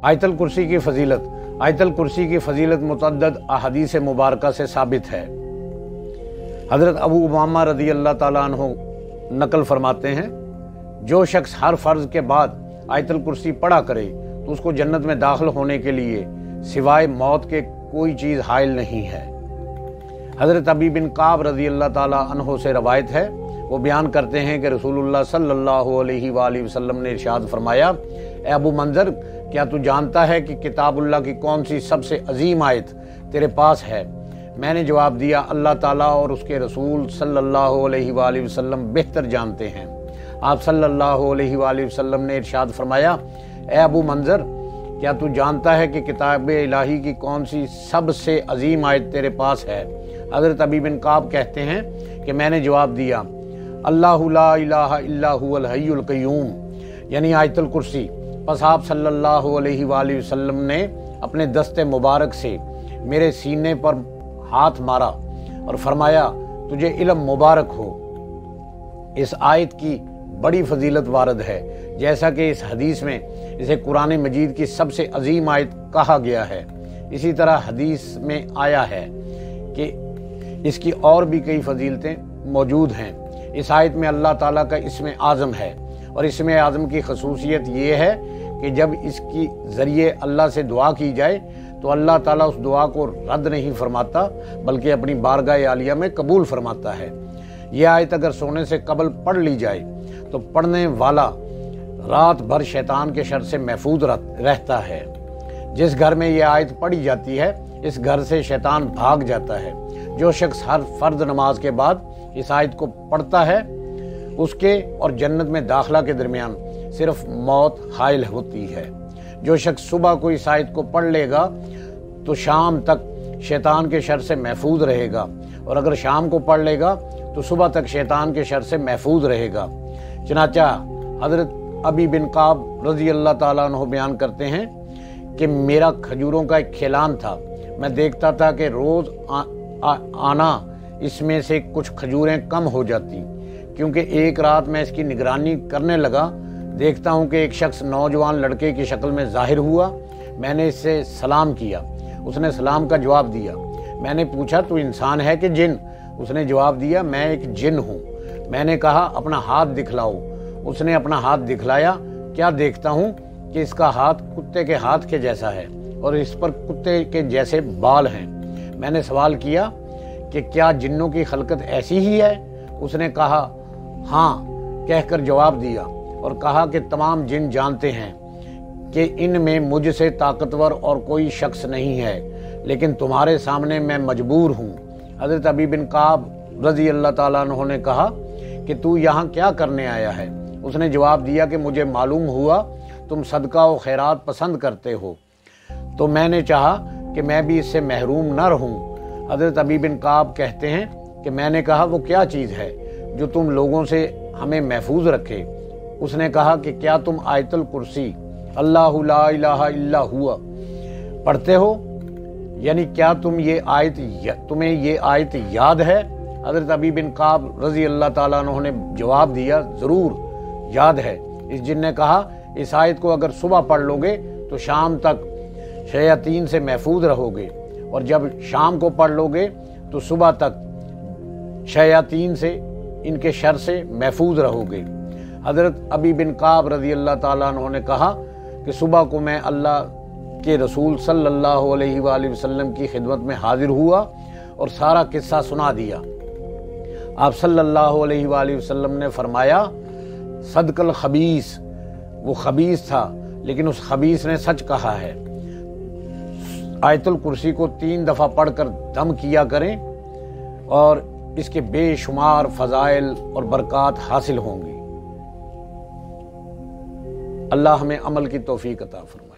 आयतुल कुर्सी की फजीलत। आयतुल कुर्सी की फजीलत मुतअद्दिद अहादीस मुबारका से साबित है। हज़रत अबू उमामा रज़ी अल्लाह ताला अन्हु नकल फरमाते हैं, जो शख्स हर फ़र्ज़ के बाद आयतुल कुर्सी पढ़ा करे तो उसको जन्नत में दाखिल होने के लिए सिवाय मौत के कोई चीज़ हाइल नहीं है। हज़रत अबी बिन काब रज़ी अल्लाह ताला अन्हु से रवायत है, वो बयान करते हैं कि रसूलुल्लाह सल्लल्लाहु अलैहि वसल्लम ने इरशाद फरमाया, ए अबू मंज़र, क्या तू जानता है कि किताबुल्लाह की कौन सी सबसे अजीम आयत तेरे पास है? मैंने जवाब दिया, अल्लाह ताला और उसके रसूल सल्लल्लाहु अलैहि वसल्लम बेहतर जानते हैं। आप सल्लल्लाहु अलैहि वसल्लम ने इरशाद फरमाया, ए अबू मंज़र, क्या तू जानता है कि किताब इलाही की कौन सी सबसे अजीम आयत तेरे पास है? हज़रत अबी बिन काब कहते हैं कि मैंने जवाब दिया, अल्लाहु ला इलाहा इल्ला हुवल हय्युल क़य्यूम, यानी आयतुल कुर्सी। बस आप सल्लल्लाहु अलैहि वसल्लम ने अपने दस्ते मुबारक से मेरे सीने पर हाथ मारा और फरमाया, तुझे इल्म मुबारक हो। इस आयत की बड़ी फजीलत वारद है, जैसा कि इस हदीस में इसे कुरान मजीद की सबसे अजीम आयत कहा गया है। इसी तरह हदीस में आया है कि इसकी और भी कई फजीलतें मौजूद हैं। इस आयत में अल्लाह ताला का इसमें आज़म है, और इसमें आज़म की खसूसियत ये है कि जब इसकी ज़रिए अल्लाह से दुआ की जाए तो अल्लाह ताला उस दुआ को रद्द नहीं फरमाता, बल्कि अपनी बारगाह आलिया में कबूल फरमाता है। यह आयत अगर सोने से कबल पढ़ ली जाए तो पढ़ने वाला रात भर शैतान के शर से महफूज रहता है। जिस घर में यह आयत पढ़ी जाती है, इस घर से शैतान भाग जाता है। जो शख्स हर फर्द नमाज के बाद इस आयत को पढ़ता है, उसके और जन्नत में दाखिला के दरमियान सिर्फ मौत हाइल होती है। जो शख्स सुबह को इस आयत को पढ़ लेगा तो शाम तक शैतान के शर से महफूज रहेगा, और अगर शाम को पढ़ लेगा तो सुबह तक शैतान के शर से महफूज रहेगा। चनाचा हज़रत अबी बिन काब रज़ी अल्लाह ताला अन्हु बयान करते हैं कि मेरा खजूरों का एक खिलान था। मैं देखता था कि रोज़ आना इसमें से कुछ खजूरें कम हो जाती, क्योंकि एक रात मैं इसकी निगरानी करने लगा। देखता हूँ कि एक शख्स नौजवान लड़के की शक्ल में ज़ाहिर हुआ। मैंने इससे सलाम किया, उसने सलाम का जवाब दिया। मैंने पूछा, तू इंसान है कि जिन? उसने जवाब दिया, मैं एक जिन हूँ। मैंने कहा, अपना हाथ दिखलाओ। उसने अपना हाथ दिखलाया। क्या देखता हूँ कि इसका हाथ कुत्ते के हाथ के जैसा है और इस पर कुत्ते के जैसे बाल हैं। मैंने सवाल किया कि क्या जिन्नों की खलकत ऐसी ही है? उसने कहा, हाँ कहकर जवाब दिया, और कहा कि तमाम जिन जानते हैं कि इनमें मुझसे ताकतवर और कोई शख्स नहीं है, लेकिन तुम्हारे सामने मैं मजबूर हूँ। हज़रत अबी बिन काब रज़ी अल्लाह ताला अन्हु ने कहा कि तू यहाँ क्या करने आया है? उसने जवाब दिया कि मुझे मालूम हुआ तुम सदका और खैरात पसंद करते हो, तो मैंने चाहा कि मैं भी इससे महरूम न रहूं। हज़रत अबी बिन काब कहते हैं कि मैंने कहा, वो क्या चीज़ है जो तुम लोगों से हमें महफूज रखे? उसने कहा कि क्या तुम आयतुल कुर्सी अल्लाहु ला इलाहा इल्ला हुवा पढ़ते हो? यानी क्या तुम्हें ये आयत याद है? हज़रत अबी बिन काब रज़ी अल्लाह ताला अन्हु ने जवाब दिया, ज़रूर याद है। इस जिन ने कहा, इस आयत को अगर सुबह पढ़ लोगे तो शाम तक शयातीन से महफूज रहोगे, और जब शाम को पढ़ लोगे तो सुबह तक शयातीन से, इनके शर से महफूज रहोगे। हज़रत अबी बिन काब रज़ी अल्लाह ताला अन्हु ने कहा कि सुबह को मैं अल्लाह के रसूल सल्लल्लाहु अलैहि वसल्लम की खिदमत में हाजिर हुआ और सारा किस्सा सुना दिया। आप सल्लल्लाहु अलैहि वसल्लम ने फरमाया, सदकल खबीस, वो खबीस था लेकिन उस खबीस ने सच कहा है। आयतुल कुर्सी को 3 दफ़ा पढ़कर दम किया करें और इसके बेशुमार फजाइल और बरक़ात हासिल होंगी। अल्लाह हमें अमल की तौफीक अता फरमाए।